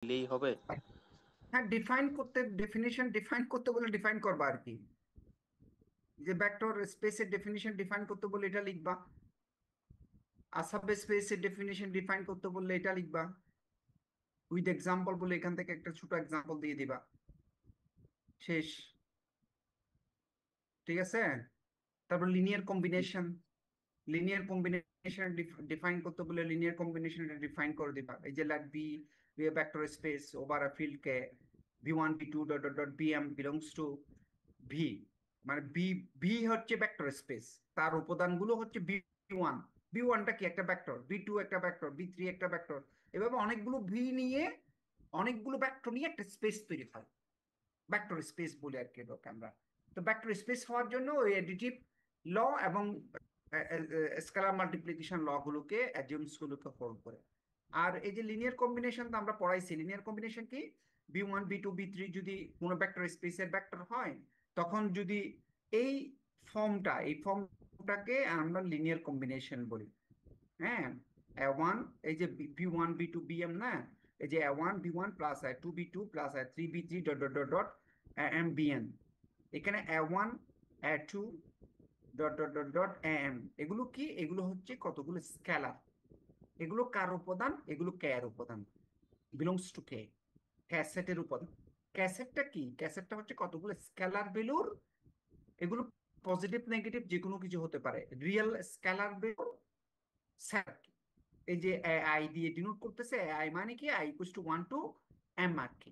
দিলেই হবে? হ্যাঁ, ডিফাইন করতে বলে ডিফাইন করবা আর কি। যে ভেক্টর স্পেসের ডেফিনিশন ডিফাইন করতে বলে এটা লিখবা, আর সাব স্পেসের ডেফিনিশন ডিফাইন করতে বললে এটা লিখবা, উইথ এক্সাম্পল বলে এখান থেকে একটা ছোট এক্সাম্পল দিয়ে দিবা, শেষ। ঠিক আছে। তারপর লিনিয়ার কম্বিনেশন ডিফাইন করতে বলে লিনিয়ার কম্বিনেশন ডিফাইন করে দিবা। এই যে let B be a vector space over a field K v1 v2 dot dot dot bm belongs to V, মানে বি, ভি হচ্ছে ভেক্টর স্পেস, তার উপাদানগুলো হচ্ছে বি ওয়ান, বি ওয়ানটা কি একটা ভেক্টর, বি টু একটা ভেক্টর, বি3 একটা ভেক্টর, এভাবে অনেকগুলো ভি নিয়ে অনেকগুলো ভেক্টর নিয়ে একটা স্পেস তৈরি হয়, ভেক্টর স্পেস বলে আর কি এটাকে আমরা। তো ভেক্টর স্পেস হওয়ার জন্য ওই অ্যাডিটিভ ল এবং স্কেলার মাল্টিপ্লিকেশন ল গুলোকে, অ্যাডিউমস গুলোকে ফলো করে। আর এই যে লিনিয়ার কম্বিনেশন তো আমরা পড়াইছি, লিনিয়ার কম্বিনেশন কি, বি1 বি2 বি3 যদি কোনো ভেক্টর স্পেসের ভেক্টর হয়, তখন যদি এই এই ফর্মটাকে আমরা লিনিয়ার কম্বিনেশন বলি। হ্যাঁ, ওয়ান, এই যে বি1 বি2 বিএম না, এই যে A1 B1 plus A2 B2 plus A3 B3 dot dot dot dot M BN, এখানে A1 A2 dot dot dot dot M, এগুলো কি, এগুলো হচ্ছে কতগুলো স্কেলার, এগুলো কার উপাদান, এগুলো কে এর উপাদান, বিলংস টু কে, ক্যাসেটের উপাদান। ক্যাসেটটা কি, ক্যাসেটটা হচ্ছে কতগুলো স্কেলার ভ্যালুর, এগুলো পজিটিভ নেগেটিভ যে কোনো কিছু হতে পারে, রিয়েল স্কেলার ভ্যালুর সেট। এই যে আই দিয়ে ডিনোট করতেছে, আই মানে কি, I equals to 1 to m আর কি,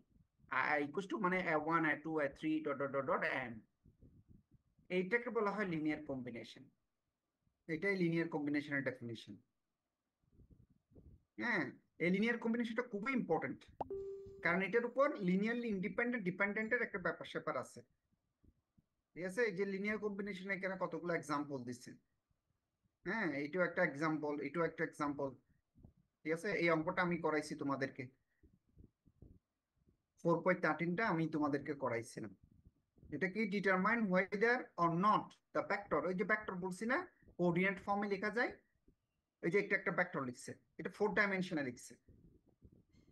আই ইকুয়ালস টু মানে A1 A2 A3 dot dot dot dot M, এইটাকে বলা হয় লিনিয়ার কম্বিনেশন। এটাই লিনিয়ার কম্বিনেশনের ডেফিনেশন। হ্যাঁ, এই লিনিয়ার কম্বিনেশনটা খুবই ইম্পর্টেন্ট, কারণ এটার উপর লিনিয়ারলি ইন্ডিপেন্ডেন্ট ডিপেন্ডেন্টের একটা ব্যাপার স্যাপার আছে। ঠিক আছে, এই যে লিনিয়ার কম্বিনেশন এখানে কতগুলো এক্সাম্পল দিচ্ছে। হ্যাঁ, এটাও একটা এক্সাম্পল, এটাও একটা এক্সাম্পল। ঠিক আছে, এই অঙ্কটা আমি করাইছি তোমাদেরকে, 4.13টা আমি তোমাদেরকে করাইছিলাম। এটা কি, determine whether or not the vector, ওই যে ভেক্টর বলছি না, কোঅর্ডিনেট ফর্মে লেখা যায়। এই যে একটা একটা ভেক্টর লিখছে, এটা 4 ডাইমেনশনে লিখছে,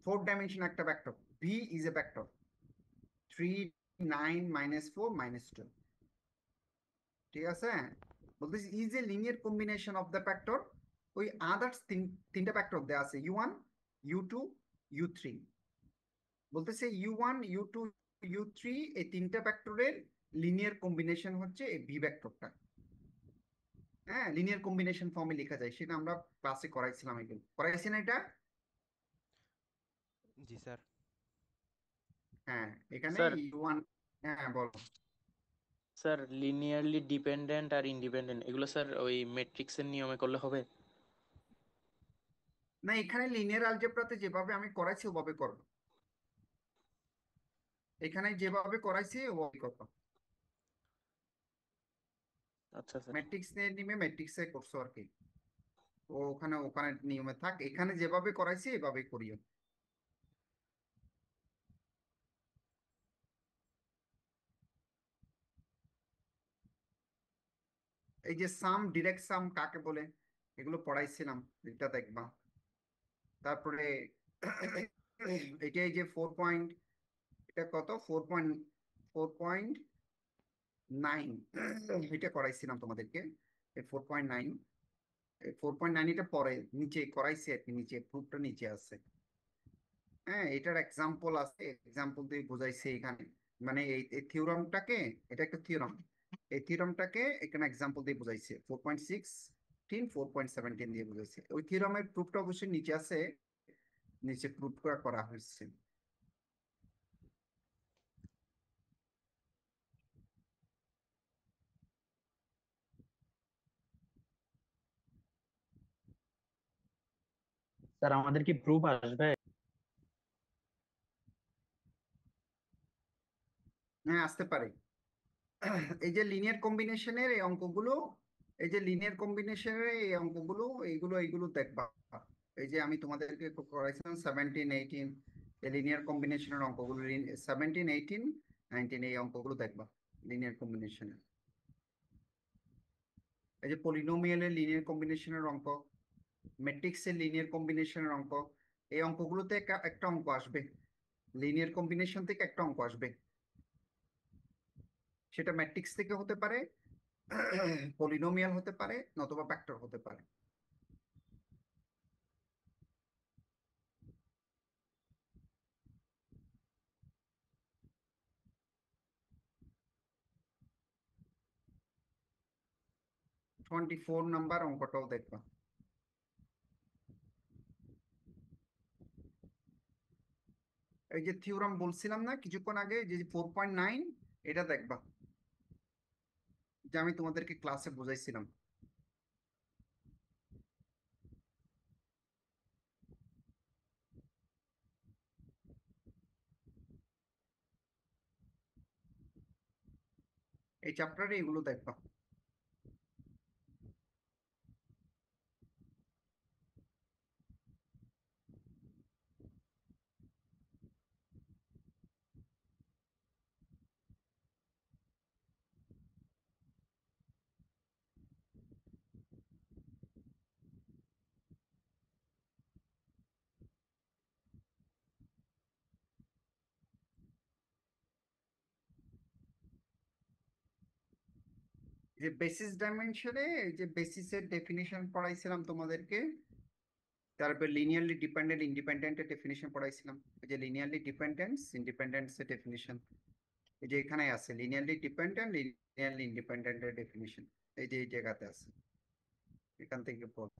4 ডাইমেনশন একটা vector, V is a vector, 3 9 -4 -2। ঠিক আছে, বলতেছি is a linear combination of the vector, ওই আদার্স তিনটা ভেক্টর দেওয়া আছে, U1 U2 U3, বলতেছে U1 U2 U3, এই তিনটা ভেক্টরের লিনিয়ার কম্বিনেশন হচ্ছে এই ভি ভেক্টরটা। হ্যাঁ, লিনিয়ার কম্বিনেশন ফর্মে লেখা যায়, সেটা আমরা ক্লাসে করাইছিলাম, এগুলো করাইছি না এটা। জি স্যার। হ্যাঁ, এখানে স্যার, U1, হ্যাঁ বলো। স্যার লিনিয়ারলি ডিপেন্ডেন্ট আর ইন্ডিপেন্ডেন্ট এগুলো স্যার ওই ম্যাট্রিক্সের নিয়মে করলে হবে? না, এখানে লিনিয়ার অ্যালজেব্রাতে যেভাবে আমি করাইছি ওভাবে করবো, এখানে যেভাবে করাইছি ওভাবে করবো। আচ্ছা স্যার। ম্যাট্রিক্স নিয়ে নিবে, ম্যাট্রিক্সে করছো আর কি, ও ওখানে ওখানে নিয়মে থাক, এখানে যেভাবে করাইছি এভাবে করিও। এই যে সাম, ডিরেক্ট সাম কাকে বলে, এগুলো পড়াইছিলাম, এটা দেখবা। তারপরে এটা এই যে 4 পয়েন্ট, এটা কত, 4.9, এটা করাইছিলাম তোমাদেরকে, 4.9, 4.9 এটা পরে নিচে করাইছি আর কি, নিচে প্রুফটা নিচে আছে। হ্যাঁ, এটার এক্সাম্পল আছে, এক্সাম্পল দিয়ে বোঝাইছে এখানে, মানে এই থিওরামটাকে, এটা একটা থিওরাম, এই থিওরামটাকে এখানে এক্সাম্পল দিয়ে বোঝাইছে, 4.16 4.17 দিয়ে বোঝাইছে, ওই থিওরামের প্রুফটা অবশ্যই নিচে আছে, নিচে প্রুফ করা করা হয়েছে। স্যার আমাদের কি প্রুফ আসবে? হ্যাঁ, আসতে পারে। এই যে লিনিয়ার কম্বিনেশনের এই অঙ্কগুলো, এই যে লিনিয়ার কম্বিনেশনের এই অঙ্কগুলো, এইগুলো এইগুলো দেখবা। এই যে আমি তোমাদেরকে করাইছিলাম 17 18, এই লিনিয়ার কম্বিনেশনের অঙ্কগুলো, 17 18 19, এই অঙ্কগুলো দেখবা, লিনিয়ার কম্বিনেশনের। এই যে পলিনোমিয়ালের লিনিয়ার কম্বিনেশনের অঙ্ক, ম্যাট্রিক্সের লিনিয়ার কম্বিনেশনের অঙ্ক, এই অঙ্কগুলোতে একটা একটা অঙ্ক আসবে, লিনিয়ার কম্বিনেশন থেকে একটা অঙ্ক আসবে, সেটা ম্যাট্রিক্স থেকে হতে পারে, পলিনোমিয়াল হতে পারে, নতুবা ভেক্টর হতে পারে। নাম্বার অঙ্কটাও দেখবা। এই যে থিওরাম বলছিলাম না কিছুক্ষণ আগে, যে 4.9, এটা দেখবা, যে আমি তোমাদেরকে ক্লাসে বুঝাইছিলাম। এই চ্যাপ্টারে এগুলো দেখবা। যে বেসিস ডাইমেনশনে, এই যে বেসিসের ডেফিনিশন পড়াইছিলাম তোমাদেরকে, তারপর লিনিয়ারলি ডিপেন্ডেন্ট ইন্ডিপেন্ডেন্টের ডেফিনিশন পড়াইছিলাম। এই যে লিনিয়ারলি ডিপেন্ডেন্স ইন্ডিপেন্ডেন্সের ডেফিনিশন, এই যে এখানে আছে লিনিয়ারলি ডিপেন্ডেন্ট লিনিয়ারলি ইন্ডিপেন্ডেন্টের ডেফিনিশন, এই যে এই জায়গাতে আছে, এখান থেকে পড়ো।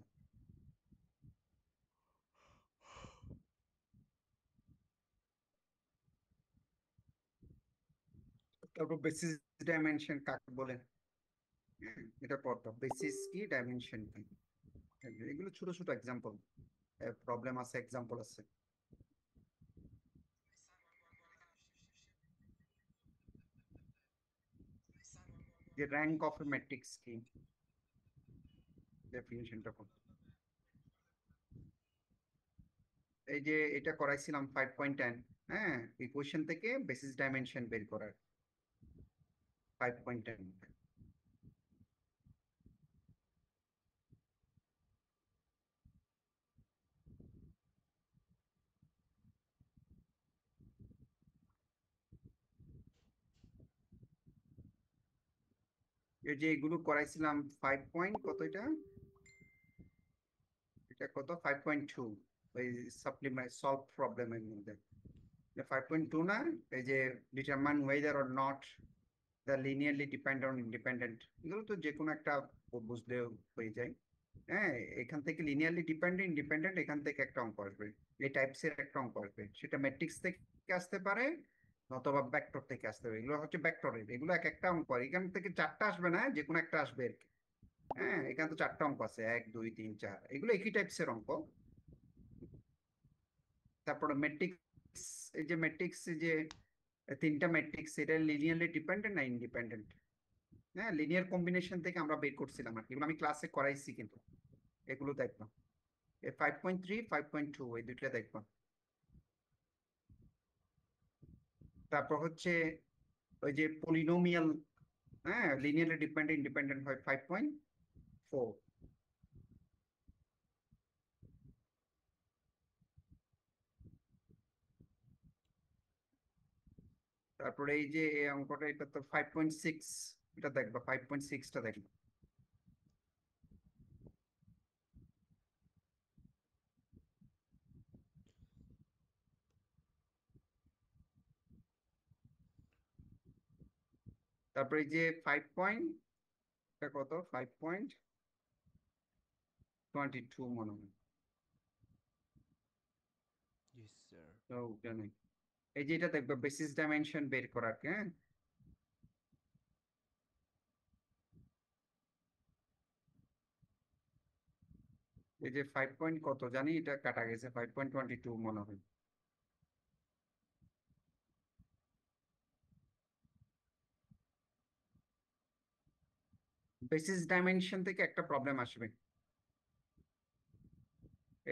তারপর বেসিস ডাইমেনশন কাকে বলে, এটা পড়তো, বেসিস কি ডাইমেনশন কি, এগুলো ছোট ছোট এক্সাম্পল, প্রবলেম আছে, এক্সাম্পল আছে। যে র্যাঙ্ক অফ এ ম্যাট্রিক্স কি, ডেফিনিশনটা পড়তো। এই যে এটা করাইছিলাম 5.10, হ্যাঁ, ইকুয়েশন থেকে বেসিস ডাইমেনশন বের করার 5.10। এই যে এগুলো করাইছিলাম 5 পয়েন্ট কত, এটা এটা কত 5.2, ওই সাপ্লিমেন্ট সলভ প্রবলেমের মধ্যে 5.2 না, এই যে determine weather or not the linearly dependent on independent, এগুলো তো যে কোনো একটা বুঝলে হয়ে যায়। হ্যাঁ, এখান থেকে লিনিয়ারলি ডিপেন্ডেন্ট ইন্ডিপেন্ডেন্ট, এখান থেকে একটা অঙ্ক আসবে, এই টাইপসের একটা অঙ্ক আসবে, সেটা ম্যাট্রিক্স থেকে আসতে পারে অথবা ভেক্টর থেকে আসতে পারে। এগুলো হচ্ছে ভেক্টরের, এগুলো এক একটা অঙ্ক, এখান থেকে চারটা আসবে না, যে কোনো একটা আসবে আর কি। হ্যাঁ, এখানে তো চারটা অঙ্ক আছে, 1 2 3 4, এগুলো একই টাইপসের অঙ্ক। তারপরে ম্যাট্রিক্স, এই যে ম্যাট্রিক্স, যে তিনটা ম্যাট্রিক্স, এটা লিনিয়ারলি ডিপেন্ডেন্ট না ইন্ডিপেন্ডেন্ট, হ্যাঁ, লিনিয়ার কম্বিনেশন থেকে আমরা বের করছিলাম আর কি, এগুলো আমি ক্লাসে করাইছি কিন্তু, এগুলো দেখবা। 5.3 5.2 এই দুইটা দেখবা। তারপর হচ্ছে ওই যে পলিনোমিয়াল, হ্যাঁ, লিনিয়ারলি ডিপেন্ডেন্ট ইন্ডিপেন্ডেন্ট হয় 5.4। তারপরে এই যে এই অঙ্কটা, এটা তো 5.6, এটা দেখবা, 5.6টা দেখবা। তারপরে এই যে 5. কত 5.22 মনে হয়, Yes, sir. তো ওটা নেই। এই যে এটা দেখবা বেসিস ডাইমেনশন বের করার, হ্যাঁ, এই যে 5 পয়েন্ট কত জানি, এটা কাটা গেছে, 5.22 মনে হয়। বেসিস ডাইমেনশন থেকে একটা প্রবলেম আসবে,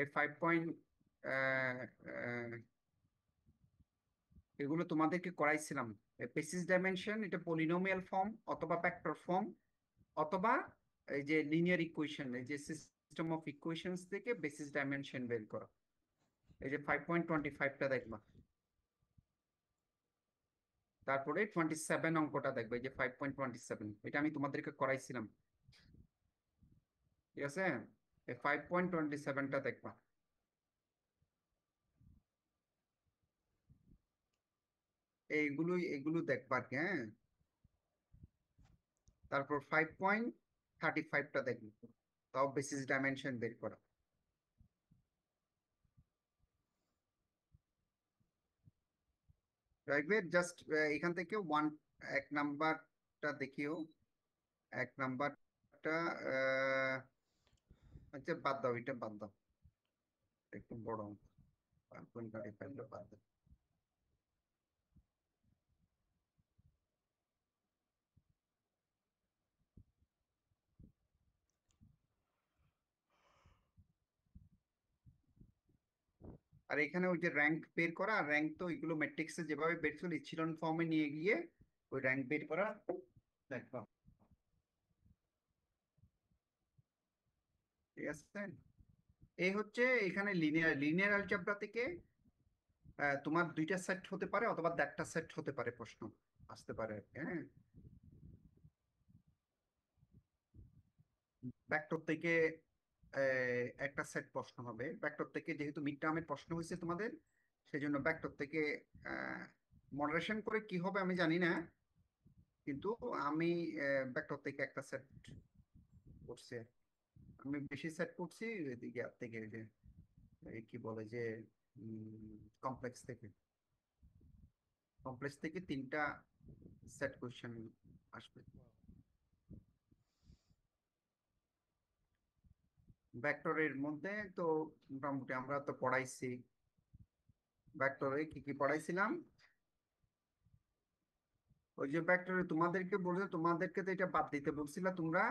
এই 5. এগুলো তোমাদেরকে করাইছিলাম। বেসিস ডাইমেনশন, এটা পলিনোমিয়াল ফর্ম অথবা ভেক্টর ফর্ম, অথবা এই যে লিনিয়ার ইকুয়েশন, এই যে সিস্টেম অফ ইকুয়েশনস থেকে বেসিস ডাইমেনশন বের করা। এই যে 5.25টা দেখবা। তারপরে 27 অঙ্কটা দেখবে, এই যে 5.27, এটা আমি তোমাদেরকে করাইছিলাম, ঠিক আছে? এই 5.27টা দেখবা। এগুলো দেখবা আর কি, হ্যাঁ। তারপর 5.35টা দেখবে, তাও বেসিস ডাইমেনশন বের করা। দেখবে জাস্ট এখান থেকে এক নাম্বারটা দেখিও। এক নাম্বারটা আচ্ছা বাদ দাও, এটা বাদ দাও, একটু বড় অঙ্ক। 5.35টা বাদ দাও। আর এখানে ওই যে র্যাঙ্ক বের করা, আর র্যাঙ্ক তো এগুলো ম্যাট্রিক্সে যেভাবে বের ছিল ইচ্ছিলন ফর্মে নিয়ে গিয়ে ওই র্যাঙ্ক বের করা দেখবা, ঠিক আছে? এই হচ্ছে এখানে লিনিয়ার অ্যালজেব্রা থেকে তোমার দুইটা সেট হতে পারে অথবা একটা সেট হতে পারে, প্রশ্ন আসতে পারে আর কি, হ্যাঁ। ভেক্টর থেকে একটা সেট প্রশ্ন হবে, ভেক্টর থেকে যেহেতু মিড টার্মের প্রশ্ন হয়েছে তোমাদের, সেই জন্য ভেক্টর থেকে মডারেশন করে কি হবে আমি জানি না, কিন্তু আমি ভেক্টর থেকে একটা সেট করছি। আমি বেশি সেট করছি এদিকে আর থেকে, ওই যে কি বলে যে কমপ্লেক্স থেকে, কমপ্লেক্স থেকে 3টা সেট কোয়েশ্চেন আসবে। ভেক্টরের মধ্যে তো মোটামুটি আমরা তো পড়াইছি, ভেক্টরে কি কি পড়াইছিলাম, ওই যে ভেক্টরে তোমাদেরকে বলছে, তোমাদেরকে তো এটা বাদ দিতে বলছিলা তোমরা।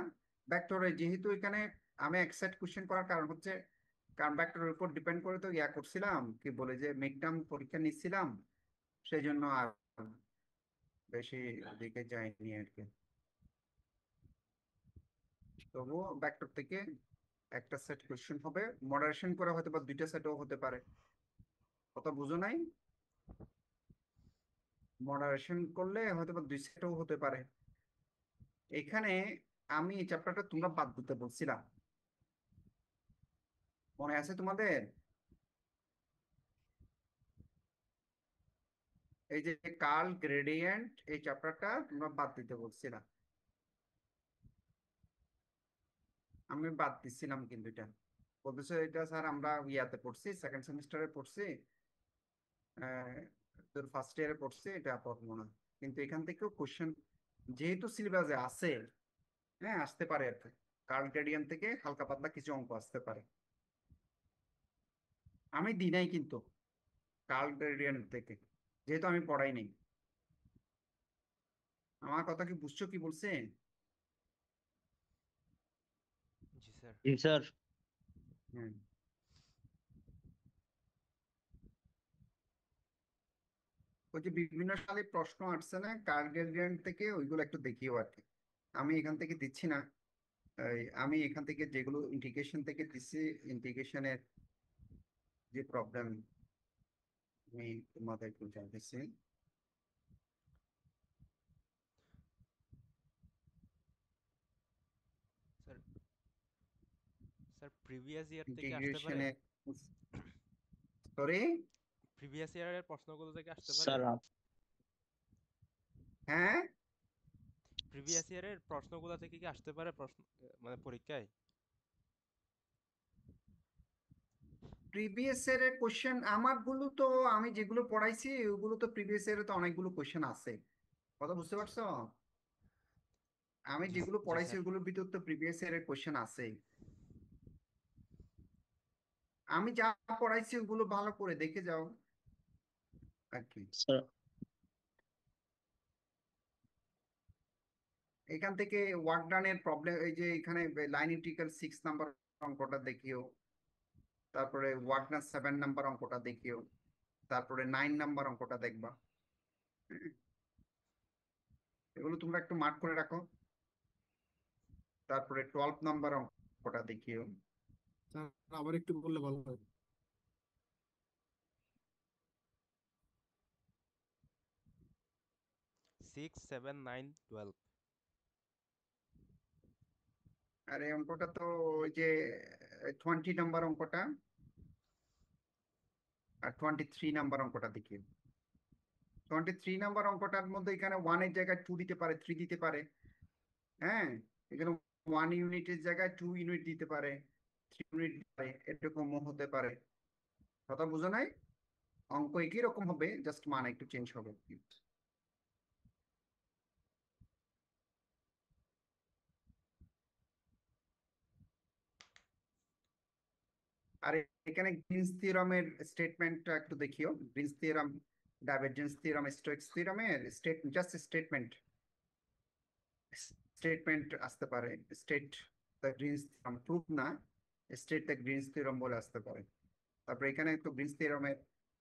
ভেক্টরে যেহেতু এখানে আমি এক সেট কোশ্চেন করার কারণ হচ্ছে, কারণ ভেক্টরের উপর ডিপেন্ড করে তো ইয়া করছিলাম, কি বলে যে মিড টার্ম পরীক্ষা নিচ্ছিলাম, সেই জন্য আর বেশি দিকে যায়নি আর কি। তবুও ভেক্টর থেকে একটা সেট কোশ্চেন হবে, মডারেশন করা হয়তো বা দুইটা সেটও হতে পারে, কথা বুঝো নাই? মডারেশন করলে হয়তো বা দুই সেটও হতে পারে। এখানে আমি এই চ্যাপ্টারটা তোমরা বাদ দিতে বলছিলাম, মনে আছে তোমাদের? এই যে কার্ল গ্রেডিয়েন্ট, এই চ্যাপ্টারটা তোমরা বাদ দিতে বলছিলাম, আমি বাদ দিচ্ছিলাম কিন্তু এটা বলতেছে, এটা স্যার আমরা ইয়াতে পড়ছি, সেকেন্ড সেমিস্টারে পড়ছি, তোর ফার্স্ট ইয়ারে পড়ছি, এটা পড়বো না। কিন্তু এখান থেকেও কোশ্চেন যেহেতু সিলেবাসে আছে, হ্যাঁ আসতে পারে আর কি। কার্ল গ্রেডিয়েন্ট থেকে হালকা পাতলা কিছু অঙ্ক আসতে পারে, আমি দিই নাই কিন্তু কার্ল গ্রেডিয়েন্ট থেকে, যেহেতু আমি পড়াই নাই। আমার কথা কি বুঝছো কি বলছে? জি স্যার। জি স্যার। হুম। ওই যে বিভিন্ন সালে প্রশ্ন আসছে না কার্ল গ্রেডিয়েন্ট থেকে, ওইগুলো একটু দেখিও আর কি। আমি এখান থেকে দিচ্ছি না, আমি এখান থেকে যেগুলো ইন্টিগ্রেশন থেকে দিচ্ছি, ইন্টিগ্রেশনের যে প্রবলেম আমি তোমাদের একটু জানতেছি। স্যার স্যার প্রিভিয়াস ইয়ার থেকে আসতে পারে? ইন্টিগ্রেশনে সরি, প্রিভিয়াস ইয়ারের প্রশ্নগুলো থেকে আসতে পারে? স্যার হ্যাঁ প্রিভিয়াস ইয়ারের প্রশ্নগুলো থেকে কি আসতে পারে প্রশ্ন, মানে পরীক্ষায়? প্রিভিয়াস এর কোশ্চেন আমারগুলো তো, আমি যেগুলো পড়াইছি ওগুলো তো প্রিভিয়াস এর তো অনেকগুলো কোশ্চেন আছে, কথা বুঝতে পারছো? আমি জি যেগুলো জি পড়াইছি স্যার। ওগুলোর ভিতর তো প্রিভিয়াস এর কোশ্চেন আছে। আমি যা পড়াইছি ওগুলো ভালো করে দেখে যাও আর কি। স্যার এখান থেকে ওয়ার্ক ডানের প্রবলেম, এই যে এখানে লাইন ইন্টিগ্রাল 6 নাম্বার অঙ্কটা দেখিও, তারপরে ওয়ার্ক ডান 7 নাম্বার অঙ্কটা দেখিও, তারপরে 9 নাম্বার অঙ্কটা দেখবা। এগুলো তোমরা একটু মার্ক করে রাখো। তারপরে 12 নাম্বার অঙ্কটা দেখিও। স্যার আবার একটু বললে ভালো হয়। 6, 7, 9, 12। আর এই অঙ্কটা তো ওই যে 20 নাম্বার অঙ্কটা আর 23 নাম্বার অঙ্কটা দেখি। 23 নাম্বার অঙ্কটার মধ্যে এখানে 1 এর জায়গায় 2 দিতে পারে, 3 দিতে পারে। হ্যাঁ, এখানে 1 ইউনিটের জায়গায় 2 ইউনিট দিতে পারে, 3 ইউনিট দিতে পারে, এরকমও হতে পারে। কথা বুঝো নাই? অঙ্ক একই রকম হবে, জাস্ট মান একটু চেঞ্জ হবে। আর এখানে গ্রিনস থিওরামের স্টেটমেন্টটা একটু দেখিও। Green's theorem, divergence theorem, Stokes থিওরামের জাস্ট স্টেটমেন্ট স্টেটমেন্ট আসতে পারে। State the Green's theorem, proof না, স্টেট দ্য গ্রিনস থিওরাম বলে আসতে পারে। তারপরে এখানে একটু গ্রিনস থিওরামের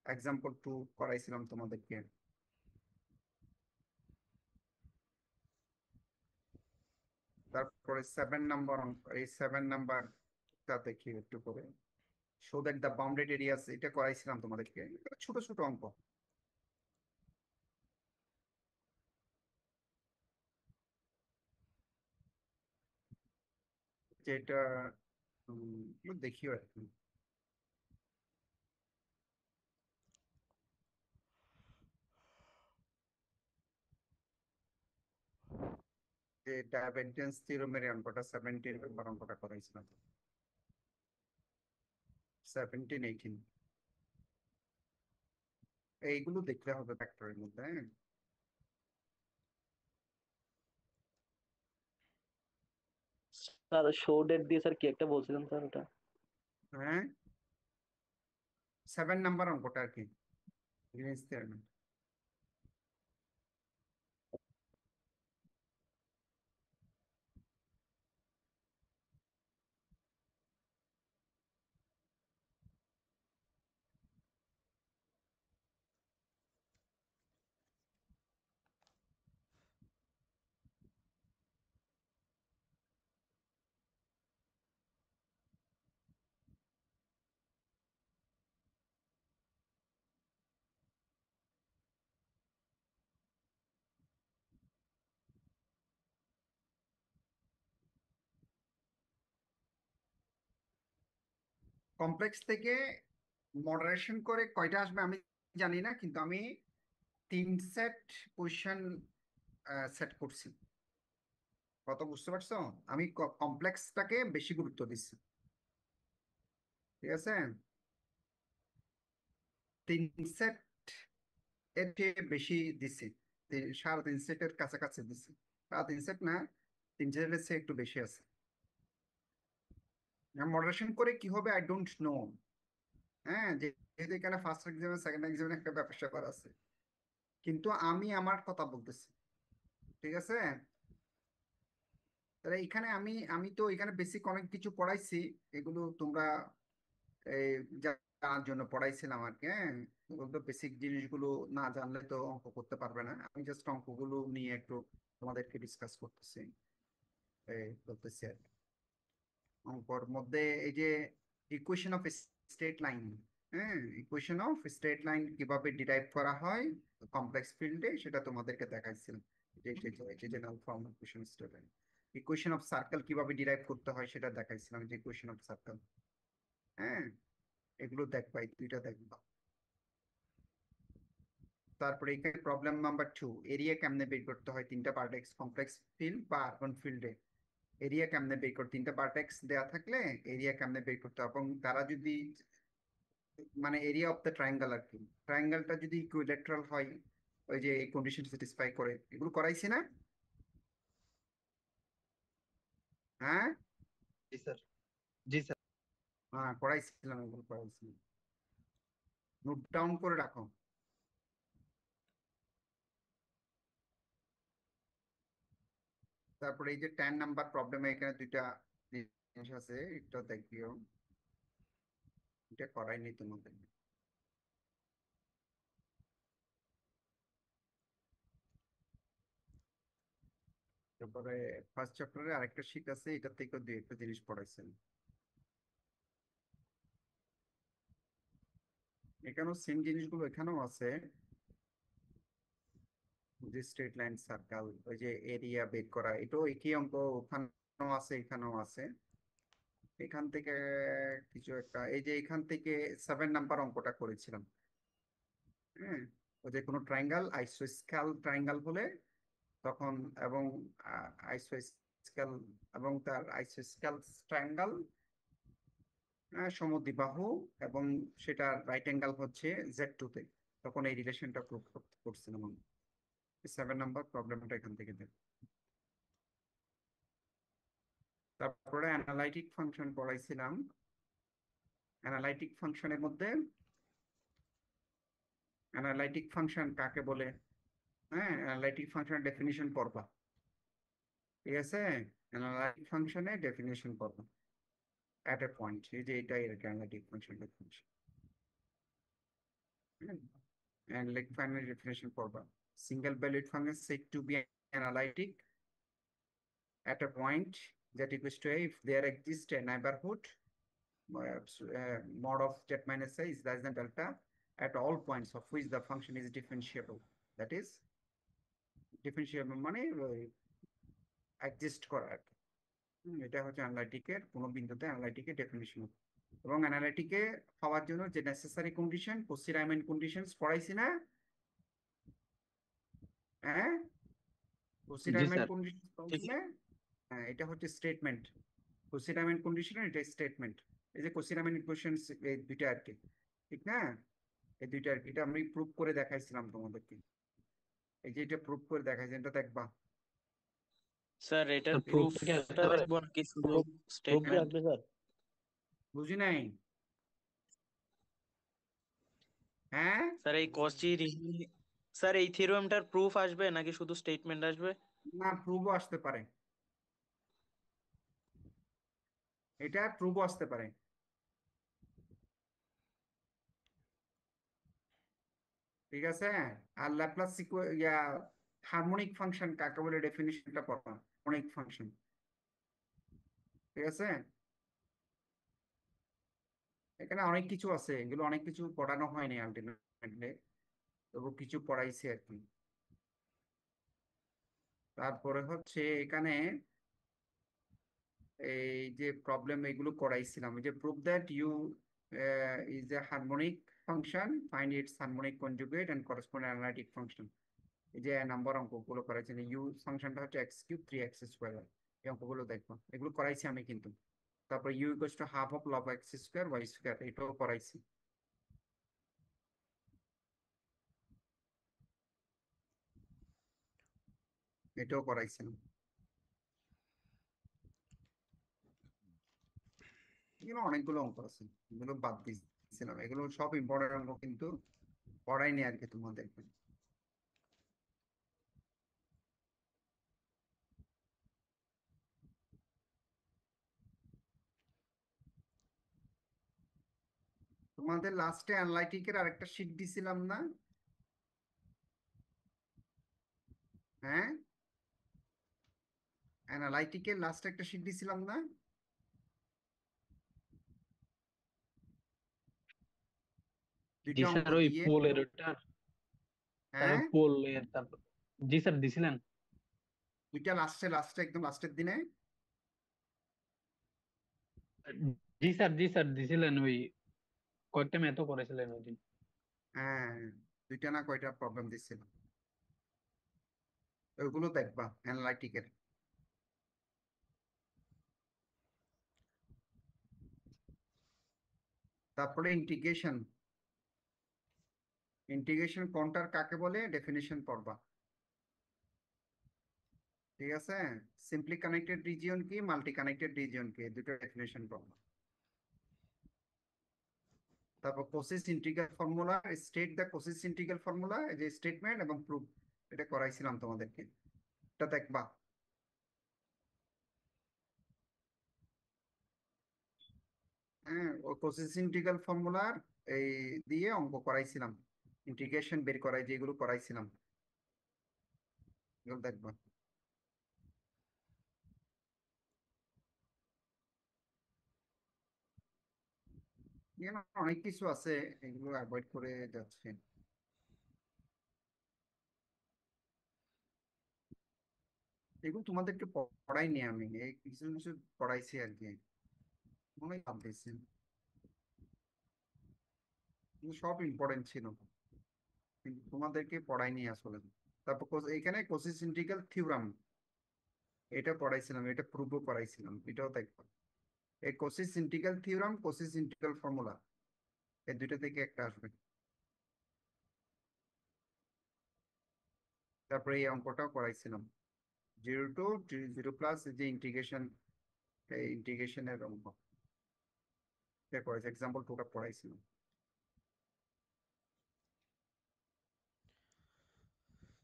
এক্সাম্পল 2 করাইছিলাম তোমাদেরকে। তারপরে 7 নাম্বার, এই 7 নাম্বারটা দেখি একটু করে। Show that the bounded areas, এটা করাইছিলাম তোমাদেরকে, ছোট ছোট অঙ্ক। যেটা দেখিও আর কি। যে ডাইভারজেন্স থিওরেমের অঙ্কটা 17 নাম্বার অঙ্কটা করাইছিলাম। 17, 18 এইগুলো দেখলে হবে ফ্যাক্টরের মধ্যে। হ্যাঁ, স্যার শো ডেট দিয়ে স্যার কি একটা বলছিলেন স্যার ওটা? হ্যাঁ, 7 নাম্বার অঙ্কটা আর কি, গ্রিনস থিওরেম। কমপ্লেক্স থেকে মডারেশন করে কয়টা আসবে আমি জানি না, কিন্তু আমি 3 সেট পজিশন সেট করছি। কত বুঝতে পারছো? আমি কমপ্লেক্সটাকে বেশি গুরুত্ব দিচ্ছি। ঠিক আছে, 3 সেট এর চেয়ে বেশি দিচ্ছি, 3.5 সেটের কাছাকাছি দিচ্ছি। 3.5 সেট না, 3 সেটের চেয়ে একটু বেশি আছে। মডারেশন করে কি হবে আই ডোন্ট নো। হ্যাঁ, যেহেতু এখানে ফার্স্ট এক্সামে সেকেন্ড এক্সামে একটা ব্যাপার স্যাপার আছে, কিন্তু আমি আমার কথা বলতেছি। ঠিক আছে, তাহলে এখানে আমি আমি তো এখানে বেসিক অনেক কিছু পড়াইছি। এগুলো তোমরা এই জানার জন্য পড়াইছিলাম আর কি। হ্যাঁ, এগুলো তো বেসিক জিনিসগুলো না জানলে তো অঙ্ক করতে পারবে না। আমি জাস্ট অঙ্কগুলো নিয়ে একটু তোমাদেরকে ডিসকাস করতেছি, এই বলতেছি আর কি। অঙ্কর মধ্যে এই যে ইকুয়েশন অফ স্ট্রেট লাইন, হ্যাঁ, ইকুয়েশন অফ স্ট্রেট লাইন কিভাবে ডিরাইভ করা হয় কমপ্লেক্স ফিল্ডে, সেটা তোমাদেরকে দেখাইছিলাম। General form equation straight line. Equation of circle কিভাবে ডিরাইভ করতে হয় সেটা দেখাইছিলাম, যে ইকুয়েশন অফ সার্কেল। হ্যাঁ, এগুলো দেখবা, এই দুইটা দেখবা। তারপরে এখানে প্রবলেম নাম্বার 2, এরিয়া কেমনে বের করতে হয় 3টা ভার্টেক্স কমপ্লেক্স ফিল্ড বা আরবান ফিল্ডে। এরিয়া কেমনে বের করতে, 3টা ভার্টেক্স দেয়া থাকলে এরিয়া কেমনে বের করতে হবে, এবং তারা যদি মানে এরিয়া অফ দ্য ট্রায়াঙ্গেল আর কি, ট্রায়াঙ্গেলটা যদি ইকুইল্যাটারাল হয়, ওই যে এই কন্ডিশন স্যাটিসফাই করে, এগুলো করাইছি না? হ্যাঁ, জি স্যার। জি স্যার। হ্যাঁ করাইছিলাম, এগুলো করাইছিলাম, নোট ডাউন করে রাখো। তারপরে এই যে 10 নাম্বার প্রবলেমে এখানে দুইটা জিনিস আছে, এটা দেখিও, এটা করাইনি তোমাদের। তারপরে ফার্স্ট চ্যাপ্টারে আরেকটা শীট আছে, এটা থেকে দুই একটা জিনিস পড়াইছেন। এখানেও সেম জিনিসগুলো এখানেও আছে। যে স্ট্রেট লাইন সার্কেল, ওই যে এরিয়া বের করা, এটাও একই অঙ্ক, ওখানেও আছে এখানেও আছে। এখান থেকে কিছু একটা, এই যে এখান থেকে 7 নাম্বার অঙ্কটা করেছিলাম। হ্যাঁ, ওই যে কোনো ট্রায়াঙ্গেল আইসোস্কেল ট্রায়াঙ্গেল হলে তখন, এবং আইসোস্কেল এবং তার আইসোস্কেল ট্রায়াঙ্গেল সমদ্বিবাহু, এবং সেটা রাইট অ্যাঙ্গেল হচ্ছে Z2-তে, তখন এই রিলেশনটা প্রুভ করছিলাম আমি। 7 নাম্বার প্রবলেমটা এখান থেকে দেব। তারপরে অ্যানালাইটিক ফাংশন পড়াইছিলাম। অ্যানালাইটিক ফাংশনের মধ্যে অ্যানালাইটিক ফাংশন কাকে বলে, হ্যাঁ, অ্যানালাইটিক ফাংশনের ডেফিনিশন পড়বা, ঠিক আছে? অ্যানালাইটিক ফাংশনের ডেফিনিশন পড়বা অ্যাট এ পয়েন্ট, এই যে এটাই analytic function definition. And like final definition পড়বা, single valued function said to be analytic at a point that equals to a if there exists a neighborhood mod of z minus a is less than delta at all points of which the function is differentiable. That is differentiable মানে exist করা আর কি। এটা হচ্ছে অ্যানালাইটিকের কোনো বিন্দুতে অ্যানালাইটিকের definition. এবং অ্যানালাইটিকে হওয়ার জন্য যে নেসেসারি কন্ডিশন, কোসি-রাইমান কন্ডিশনস পড়াইছি না? হ্যাঁ, কোসি-রাইমান স্যার। কন্ডিশন ঠিক পড়ছিলে? হ্যাঁ, এটা হচ্ছে স্টেটমেন্ট। কোসি-রাইমান কন্ডিশন, এটা স্টেটমেন্ট। এই যে কোসি-রাইমান ইকুয়েশনস, এই দুইটা আর কি, ঠিক না? এই দুইটা আর কি, এটা আমি প্রুভ করে দেখাইছিলাম তোমাদেরকে। এই যে এটা প্রুভ করে দেখাইছি, এটা দেখবা। স্যার এটার স্যার প্রুফ কি প্রুফটা আসতে পারে? দেখবো নাকি শুধু প্রুফ কি স্টেটমেন্ট? আসবে স্যার? বুঝি নাই। হ্যাঁ, স্যার এই কচি স্যার এই থিওরেমটার প্রুফ আসবে নাকি শুধু স্টেটমেন্ট আসবে? না, প্রুভও আসতে পারে, এটা প্রুভও আসতে পারে, ঠিক আছে? আর ল্যাপ্লাস হারমোনিক ফাংশন কাকে বলে ডেফিনিশনটা পড়া, হারমোনিক ফাংশন, ঠিক আছে? এখানে অনেক কিছু আছে, এগুলো অনেক কিছু পড়ানো হয়নি আলটিমেটলি, তবু কিছু পড়াইছে আর কি। তারপরে হচ্ছে এখানে এই যে প্রবলেম এগুলো করাইছিলাম, এই যে prove that U is a harmonic function, find its harmonic conjugate and corresponding analytic function. এই যে নাম্বার অঙ্কগুলো করাইছেন, ইউ ফাংশনটা হচ্ছে x³ 3x², এই অঙ্কগুলো দেখবো, এগুলো করাইছি আমি কিন্তু। তারপর U equals to half of log x² y², এটাও করাইছি। এটাও করাইছিলাম। এগুলো অনেকগুলো অঙ্ক আছে, এগুলো বাদ দিয়েছিলাম, এগুলো সব ইম্পর্টেন্ট অঙ্ক কিন্তু পড়াইনি আর কি তোমাদেরকে। তোমাদের লাস্টে অ্যানালাইটিকের আরেকটা শীট দিছিলাম না? হ্যাঁ, অ্যানালাইটিকের লাস্টে একটা শীট দিছিলাম না? জি দুইটা অঙ্ক স্যার, ওই দিয়ে। পোলের ওটা, হ্যাঁ, তারপর পোলের, তারপর জি স্যার দিছিলেন। দুইটা লাস্টে, একদম লাস্টের দিনে। জি স্যার, জি স্যার দিছিলেন, ওই কয়েকটা ম্যাথও করেছিলেন ওই দিন। হ্যাঁ, দুইটা না কয়টা প্রবলেম দিছিলাম, ওইগুলো দেখবা অ্যানালাইটিকের। তারপরে ইন্টিগ্রেশন, কোনটার কাকে বলে ডেফিনিশন পড়বা, ঠিক আছে? সিম্পলি কানেক্টেড রিজিয়ন কি, মাল্টি কানেক্টেড রিজিয়ন কি, দুটো ডেফিনিশন পড়বা। তারপর Cauchy's integral formula, state the Cauchy's integral formula, এই যে স্টেটমেন্ট এবং প্রুফ, এটা করাইছিলাম তোমাদেরকে, এটা দেখবা। হ্যাঁ, ও কোসিস ইন্টিগ্রাল ফর্মুলার এই দিয়ে অঙ্ক করাইছিলাম, ইন্টিগ্রেশন বের করাই যেগুলো করাইছিলাম, এগুলো দেখবা। এখানে অনেক কিছু আছে, এগুলো অ্যাভয়েড করে যাচ্ছে। এগুলো তোমাদেরকে পড়াইনি আমি, এই কিছু কিছু পড়াইছি আর কি, মনে হয় বাদ দিয়েছি। এগুলো সব ইম্পর্টেন্ট ছিল, কিন্তু তোমাদেরকে পড়াইনি আসলে। তারপর এখানে কোসিস ইন্টিগ্রাল থিওরাম, এটা পড়াইছিলাম, এটা প্রুভও করাইছিলাম, এটাও দেখবো। এই Cauchy's integral theorem, Cauchy's integral formula, এই দুইটা থেকে একটা আসবে। তারপরে এই অঙ্কটাও করাইছিলাম, 0 to 0 প্লাস যে ইন্টিগ্রেশন, এই ইন্টিগ্রেশনের অঙ্ক এটা করেছে, এক্সাম্পল 2টা পড়াইছিলাম।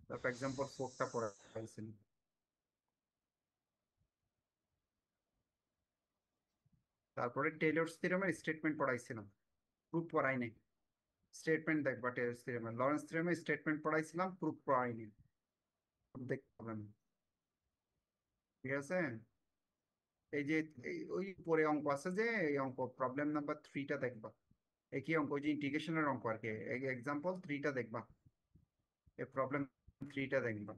তারপর এক্সাম্পল 4টা পড়াইছিলাম। তারপরে টেলরস থিওরেমের স্টেটমেন্ট পড়াইছিলাম, প্রুফ পড়াই নাই। স্টেটমেন্ট দেখবা টেলরস থিওরেমের, লরেন্স থিওরেমের স্টেটমেন্ট পড়াইছিলাম, প্রুফ পড়াইনি, দেখতে পাবেন। ঠিক আছে, এই যে ওই পরে অঙ্ক আছে যে, এই অঙ্ক প্রবলেম নাম্বার 3টা দেখবা, একই অঙ্ক, ওই যে ইন্টিগ্রেশনের অঙ্ক আর কি, এক্সাম্পল 3টা দেখবা, এই প্রবলেম 3টা দেখবা।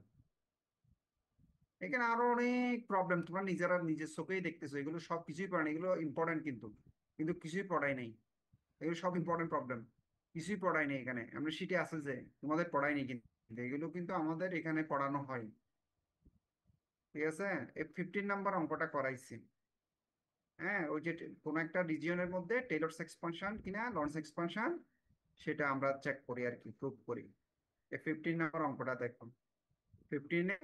এখানে আরো অনেক প্রবলেম তোমরা নিজেরা নিজের চোখেই দেখতেছো, এগুলো সব কিছুই পড়ে না, এগুলো ইম্পর্টেন্ট কিন্তু, কিন্তু কিছুই পড়াই নাই। এগুলো সব ইম্পর্টেন্ট প্রবলেম, কিছুই পড়াই নাই এখানে, আমরা শিটে আছে যে তোমাদের পড়াই নাই, কিন্তু এগুলো কিন্তু আমাদের এখানে পড়ানো হয়। ঠিক আছে, এই 15 নাম্বার অঙ্কটা করাইছি। হ্যাঁ, ওই যে কোন একটা রিজিয়নের মধ্যে টেলরস এক্সপানশন কিনা লরেন্স এক্সপানশন, সেটা আমরা চেক করি আর কি, প্রুভ করি। এই 15 নাম্বার অঙ্কটা দেখুন, 15-এ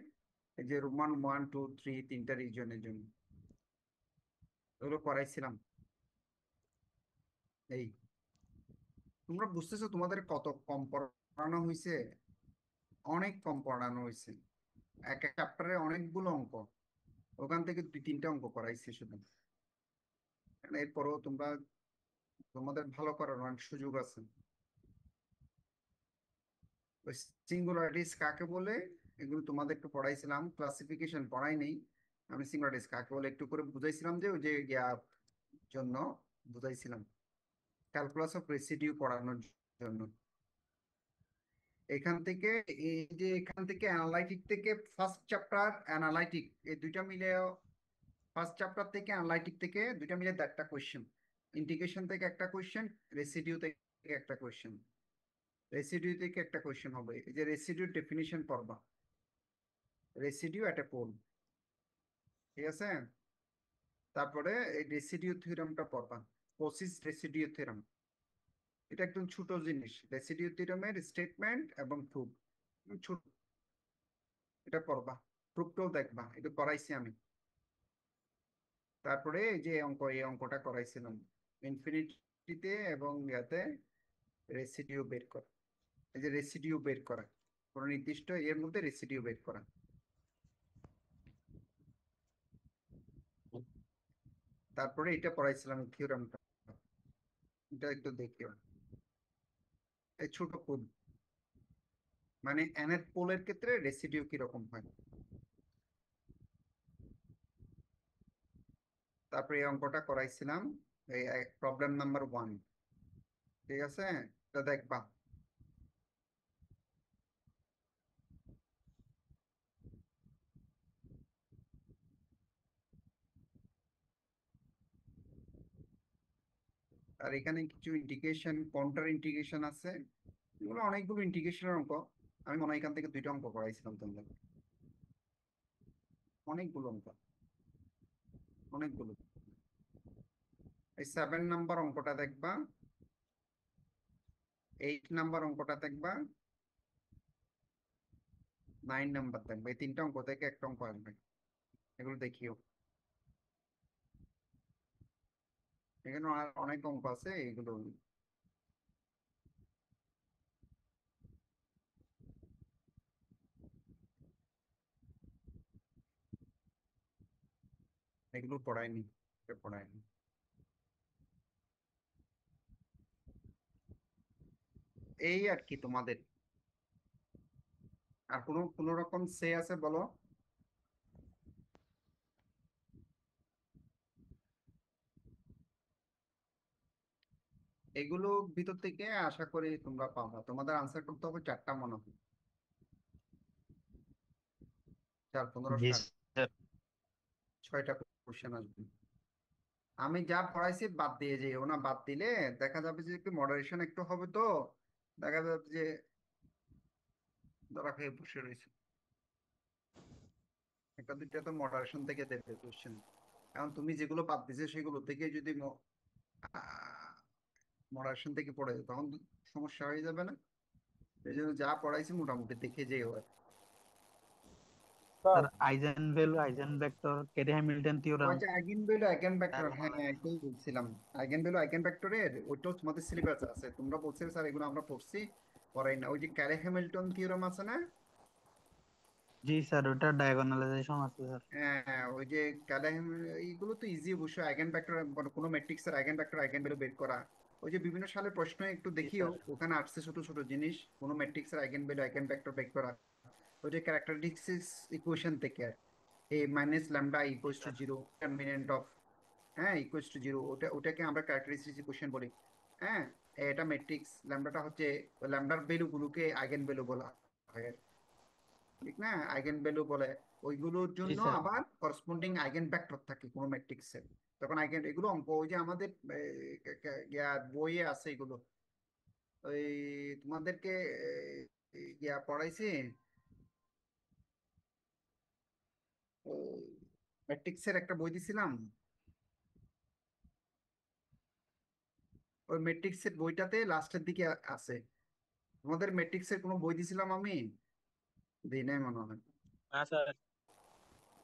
এই যে রোমান 1 2 3 তিনটা রিজিয়নের জন্য ওগুলো করাইছিলাম। এই তোমরা বুঝতেছো তোমাদের কত কম পড়ানো হয়েছে, অনেক কম পড়ানো হয়েছে। এক এক চ্যাপ্টারে অনেকগুলো অঙ্ক, ওখান থেকে 2 3টা অঙ্ক করাইছি শুধু। এরপরেও তোমরা, তোমাদের ভালো করার অনেক সুযোগ আছে। ওই সিঙ্গুলারিটিস কাকে বলে এগুলো তোমাদেরকে পড়াইছিলাম, ক্লাসিফিকেশন পড়াই নেই আমি। সিঙ্গুলারিটিস কাকে বলে একটু করে বুঝাইছিলাম, যে ওই যে জন্য বুঝাইছিলাম, ক্যালকুলাস অফ রেসিডিউ পড়ানোর জন্য। এখান থেকে, এই যে এখান থেকে অ্যানালাইটিক থেকে ফার্স্ট চ্যাপ্টার অ্যানালাইটিক, এই দুইটা মিলে, ফার্স্ট চ্যাপ্টার থেকে অ্যানালাইটিক থেকে দুইটা মিলে 1টা কোয়েশ্চেন, ইন্টিগ্রেশন থেকে একটা কোয়েশ্চেন, রেসিডিউ থেকে একটা কোয়েশ্চেন, রেসিডিউ থেকে একটা কোয়েশ্চেন হবে। এই যে রেসিডিউর ডেফিনিশন পড়বা, রেসিডিউ এট এ পোল। ঠিক আছে, তারপরে এই রেসিডিউ থিওরেমটা পড়বা, কোসিস রেসিডিউ থিওরেম। এটা একদম ছোট জিনিস, রেসিডিউ থিওরেমের স্টেটমেন্ট এবং প্রুফ, ছোট, এটা পড়বা, প্রুফটাও দেখবা, এটা করাইছি আমি। তারপরে এই যে অঙ্ক, এই অঙ্কটা করাইছিলাম ইনফিনিটিতে এবং ইয়াতে রেসিডিউ বের করা। এই যে রেসিডিউ বের করা, কোন নির্দিষ্ট এর মধ্যে রেসিডিউ বের করা। তারপরে এটা পড়াইছিলাম থিওরেমটা, এটা একটু দেখিও। এই ছোট কোড, মানে এনের পোলের ক্ষেত্রে রেসিডিউ কিরকম হয়। তারপরে এই অঙ্কটা করাইছিলাম, এই প্রবলেম নাম্বার 1। ঠিক আছে, এটা দেখবা। আর এখানে কিছু ইন্টিগ্রেশন, কাউন্টার ইন্টিগ্রেশন আছে, এগুলো অনেকগুলো ইন্টিগ্রেশনের অঙ্ক। আমি মনে হয় এখান থেকে 2টা অঙ্ক করাইছিলাম তোমাদের, অনেকগুলো অঙ্ক, অনেকগুলো। এই 7 নাম্বার অঙ্কটা দেখবা, 8 নাম্বার অঙ্কটা দেখবা, 9 নাম্বার দেখবা, এই 3টা অঙ্ক থেকে একটা অঙ্ক আসবে, এগুলো দেখিও। এখানে আর অনেক অঙ্ক আছে, এগুলো এগুলো পড়ায়নি, এটা পড়ায়নি। এই আর কি তোমাদের, আর কোনো রকম সে আছে বলো। এগুলো ভিতর থেকে আশা করি তোমরা পাবা, তোমাদের আনসার করতে হবে 4টা মনে হয়, 4 15 জি 60। 6টা কোশ্চেন আসবে। আমি যা পড়াইছি বাদ দিয়ে যেও না, বাদ দিলে দেখা যাবে যে একটু মডারেশন একটু হবে, তো দেখা যাবে যে ধরা খেয়ে বসে রয়েছে। একটা দুইটা তো মডারেশন থেকে দেবে কোশ্চেন। কারণ তুমি যেগুলো বাদ দিছে সেগুলো থেকে যদি মডারেশন থেকে পড়ে তখন তো সমস্যা হয়ে যাবে না? এই জন্য যা পড়াইছি মোটামুটি দেখে যেও আর। Sir eigenvalue eigenvector Cayley Hamilton theorem. ওই যে eigen value eigen sir vector, হ্যাঁ মানে এটাই বলছিলাম। আইগেন ভ্যালু আইগেন ভেক্টরের ওইটাও তোমাদের সিলেবাস আছে, তোমরা বলছিলে স্যার এগুলো আমরা পড়ছি, পড়াই না। ওই যে ক্যারে হ্যামিল্টন থিওরাম আছে না? জি স্যার, ওটা ডায়াগোনালাইজেশন আছে স্যার। হ্যাঁ ওই যে ক্যারে এইগুলো তো ইজি অবশ্যই। আইগেন ভেক্টর কোনো ম্যাট্রিক্সের আইগেন ভেক্টর আইগেন ভ্যালু বের করা, ওই যে বিভিন্ন সালের প্রশ্ন একটু জি দেখিও, স্যার। ওখানে আসছে ছোট ছোট জিনিস। কোনো ম্যাট্রিক্সের আইগেন ভ্যালু আইগেন ভেক্টর বের করা, ওই যে ক্যারেক্টারিস্টিক্স ইকুয়েশন থেকে A minus lambda G equals to sir. Zero, determinant of, হ্যাঁ ইকুয়ালস টু জিরো, ওটাকে আমরা ক্যারেক্টারিস্টিক্স ইকুয়েশন বলি। হ্যাঁ এটা ম্যাট্রিক্স, ল্যামডাটা হচ্ছে ল্যামডার ভ্যালু গুলোকে আইগেন ভ্যালু বলা হয়, ঠিক না? আইগেন ভ্যালু বলে। ওইগুলোর জি জন্য স্যার। আবার করসপন্ডিং আইগেন ভেক্টর থাকে কোনো ম্যাট্রিক্সের। তখন আইগেন এগুলো অঙ্ক ওই যে আমাদের বইয়ে আছে এগুলো। ওই তোমাদেরকে পড়াইছি ম্যাট্রিক্সের একটা বই দিছিলাম, ওই ম্যাট্রিক্সের বইটাতে লাস্টের দিকে আছে। তোমাদের ম্যাট্রিক্সের কোনো বই দিছিলাম আমি? দিই নাই মনে হয়। হ্যাঁ স্যার।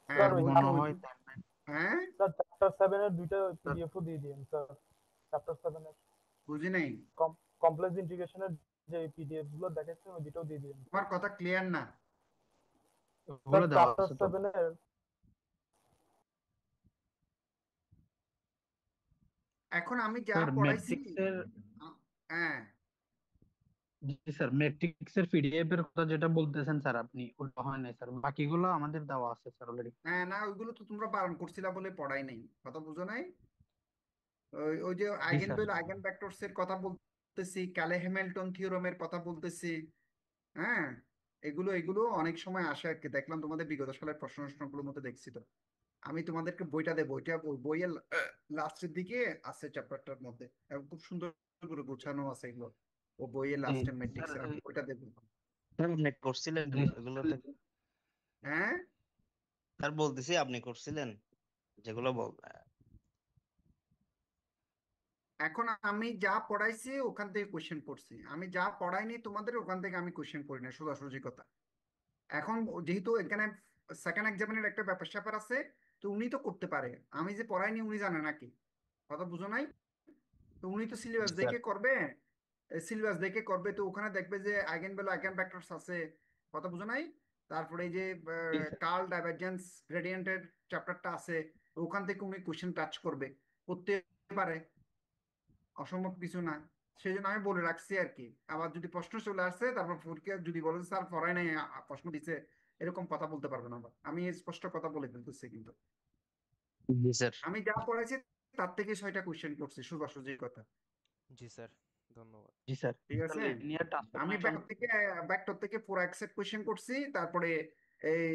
হ্যাঁ স্যার ওই ওই মনে ওই হয় হ্যাঁ স্যার চ্যাপ্টার 7 এর দুইটা তা- পিডিএফও দিয়ে দিন স্যার। চ্যাপ্টার 7 এর বুঝি নাই। কমপ্লেক্স ইন্টিগ্রেশনের যে পিডিএফ গুলো দেখাচ্ছেন ওই দুটোও দিয়ে দিন তোমার কথা ক্লিয়ার না। স্যার। ওগুলো দেওয়া চ্যাপ্টার আছে তো। 7 এর এখন আমি যা স্যার পড়াইছি ম্যাট্রিক্সের, হ্যাঁ জি স্যার, ম্যাট্রিক্সের পিডিএফ এর কথা যেটা বলতেছেন স্যার আপনি, ওটা হয় নাই স্যার, বাকিগুলো আমাদের দেওয়া আছে স্যার অলরেডি। হ্যাঁ, না ওইগুলো তো তোমরা বারণ করছিলা বলে পড়াই নাই, কথা বুঝো নাই। ওই ওই যে জি eigen sir. Value eigenvectors এর কথা বলতেছি, ক্যালে হ্যামিল্টন থিওরেমের কথা বলতেছি। হ্যাঁ এগুলো এগুলো অনেক সময় আসে আর কি, দেখলাম তোমাদের বিগত সালের প্রশ্নগুলোর মধ্যে দেখছি তো। আমি তোমাদেরকে বইটা দেবো, ওইটা বইয়ের লাস্টের দিকে আছে চ্যাপ্টারটার মধ্যে, এবং খুব সুন্দর করে গোছানো আছে এগুলো। ও বইয়ের জি লাস্টে স্যার। ম্যাট্রিক্স এর, আমি ওইটা দেবো। স্যার আপনি করছিলেন জি এগুলো স্যার। থেকে? হ্যাঁ স্যার বলতেছি আপনি করছিলেন যেগুলো বল। এখন আমি যা পড়াইছি ওখান থেকে কোশ্চেন করছি, আমি যা পড়াইনি তোমাদের ওখান থেকে আমি কোশ্চেন করি না, সোজাসুজি কথা। এখন যেহেতু এখানে সেকেন্ড এক্সামিনের একটা ব্যাপার স্যাপার আছে, তো উনি তো করতে পারে, আমি যে পড়াইনি উনি জানে নাকি? কথা বুঝো নাই? তো উনি তো জি সিলেবাস স্যার। দেখে করবে, সিলেবাস দেখে করবে, তো ওখানে দেখবে যে আইগেন ভ্যালু আইগেন ভেক্টরস আছে। কথা বুঝো নাই? তারপরে এই যে জি স্যার। কার্ল ডাইভারজেন্স গ্রেডিয়েন্টের চ্যাপ্টারটা আছে, ওখান থেকে উনি কোশ্চেন টাচ করবে, করতে পারে, অসম্ভব কিছু না। সেই জন্য আমি বলে রাখছি আর কি। আবার যদি প্রশ্ন চলে আসছে তারপর ফুরকে যদি বলে যে, স্যার পড়ায় নাই প্রশ্ন দিছে, এরকম কথা বলতে পারবে না। আবার আমি স্পষ্ট কথা বলে ফেলতেছি কিন্তু, জি স্যার। আমি যা পড়াইছি তার থেকে 6টা কোশ্চেন করছি, সোজাসুজি কথা। জি স্যার, ধন্যবাদ। জি স্যার। ঠিক আছে, লিনিয়ার আমি ট্রান্সফরমেশন। ভেক্টর থেকে পুরো এক সেট কোশ্চেন করছি। তারপরে এই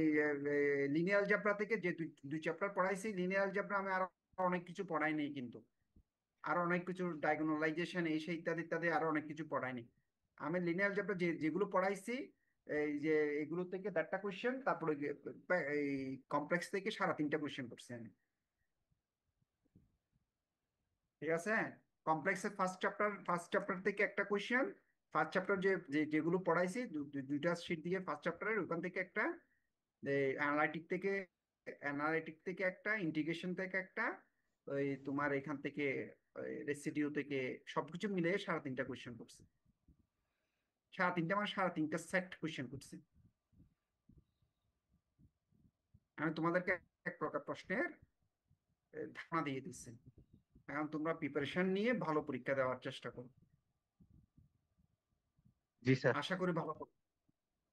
লিনিয়ার অ্যালজেব্রা থেকে যে দুই চ্যাপ্টার পড়াইছি, লিনিয়ার অ্যালজেব্রা আমি আরো অনেক কিছু পড়াই নাই কিন্তু, আরো অনেক কিছু ডায়াগোনালাইজেশন এই সেই ইত্যাদি ইত্যাদি আরো অনেক কিছু পড়াইনি। আমি লিনিয়ার অ্যালজেব্রা যেগুলো পড়াইছি, এই যে এগুলো থেকে 4টা কোশ্চেন, তারপরে এই কমপ্লেক্স থেকে 3.5টা কোশ্চেন করছি আমি। ঠিক আছে, কমপ্লেক্সের ফার্স্ট চ্যাপ্টার থেকে একটা কোশ্চেন, ফার্স্ট চ্যাপ্টার যেগুলো পড়াইছি দুইটা শীট দিয়ে ফার্স্ট চ্যাপ্টারের ওখান থেকে একটা, অ্যানালাইটিক থেকে একটা, ইন্টিগ্রেশন থেকে একটা, ওই তোমার এখান থেকে রেসিডিউ থেকে, সবকিছু মিলে 3.5টা কোশ্চেন করছি। 3.5টা মানে 3.5টা সেট কোশ্চেন করছি। আমি তোমাদেরকে এক প্রকার প্রশ্নের ধারণা দিয়ে দিচ্ছি। এখন তোমরা প্রিপারেশন নিয়ে ভালো পরীক্ষা দেওয়ার চেষ্টা করো, জি স্যার। আশা করি ভালো করো।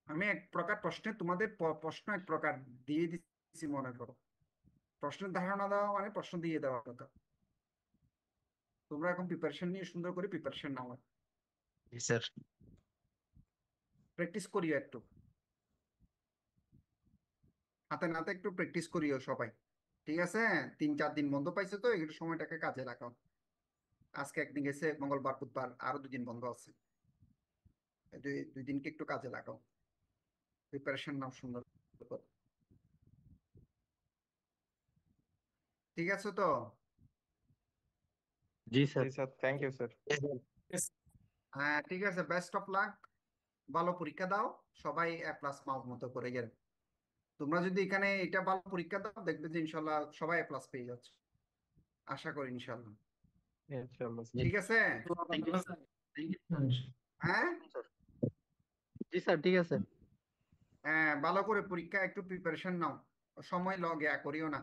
আমি এক প্রকার প্রশ্নে তোমাদের প্রশ্ন এক প্রকার দিয়ে দিচ্ছি মনে করো। প্রশ্নের ধারণা দেওয়া মানে প্রশ্ন দিয়ে দেওয়া কথা। তোমরা এখন প্রিপারেশন নিয়ে সুন্দর করে প্রিপারেশন নাও, জি স্যার। প্র্যাকটিস করিও একটু, হাতে নাতে একটু প্র্যাকটিস করিও সবাই। ঠিক আছে, 3-4 দিন বন্ধ পাইছো তো একটু সময়টাকে কাজে লাগাও। আজকে একদিন গেছে, মঙ্গলবার বুধবার, আরো 2 দিন বন্ধ আছে। এই দুই দিনকে একটু কাজে লাগাও, প্রিপারেশন নাও সুন্দর করে। ঠিক আছে তো? জি স্যার। জি স্যার, থ্যাংক ইউ স্যার। হ্যাঁ ঠিক আছে, বেস্ট অফ লাক, ভালো পরীক্ষা দাও, সবাই এ প্লাস মাও মতো করে গেলে। তোমরা যদি এখানে এটা ভালো পরীক্ষা দাও, দেখবে যে ইনশাল্লাহ সবাই এ প্লাস পেয়ে যাচ্ছে, আশা করি ইনশাল্লাহ। ইনশাআল্লাহ। জি ঠিক আছে? Thank you sir. হ্যাঁ জি স্যার, ঠিক আছে। হ্যাঁ, ভালো করে পরীক্ষা একটু প্রিপারেশন নাও, সময় করিও না,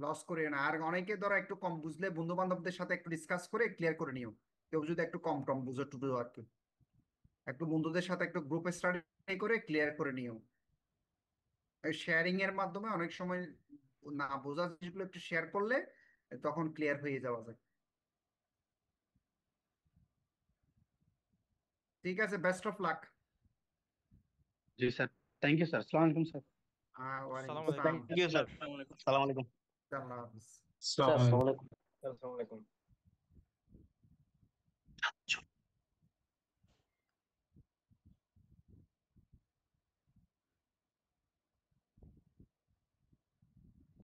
লস করিও না। আর অনেকে ধরো একটু কম বুঝলে বন্ধু বান্ধবদের সাথে একটু ডিসকাস করে ক্লিয়ার করে নিও। কেউ যদি একটু কম টম বুঝো টুডু আর কি, একটু বন্ধুদের সাথে একটু গ্রুপে স্টাডি করে ক্লিয়ার করে নিও। শেয়ারিং এর মাধ্যমে অনেক সময় না বোঝা জিনিসগুলো একটু শেয়ার করলে তখন ক্লিয়ার হয়ে যাওয়া যায়। ঠিক আছে, বেস্ট অফ লাক। জি স্যার, থ্যাংক ইউ স্যার। আসসালামু আলাইকুম স্যার। ওয়ালাইকুম আসসালামু আলাইকুম আসসালাম। Thank you sir. আসসালামু আলাইকুম। আসসালামু আলাইকুম। আল্লাহ হাফিজ। স্যার আসসালামু আলাইকুম। আসসালামু আলাইকুম।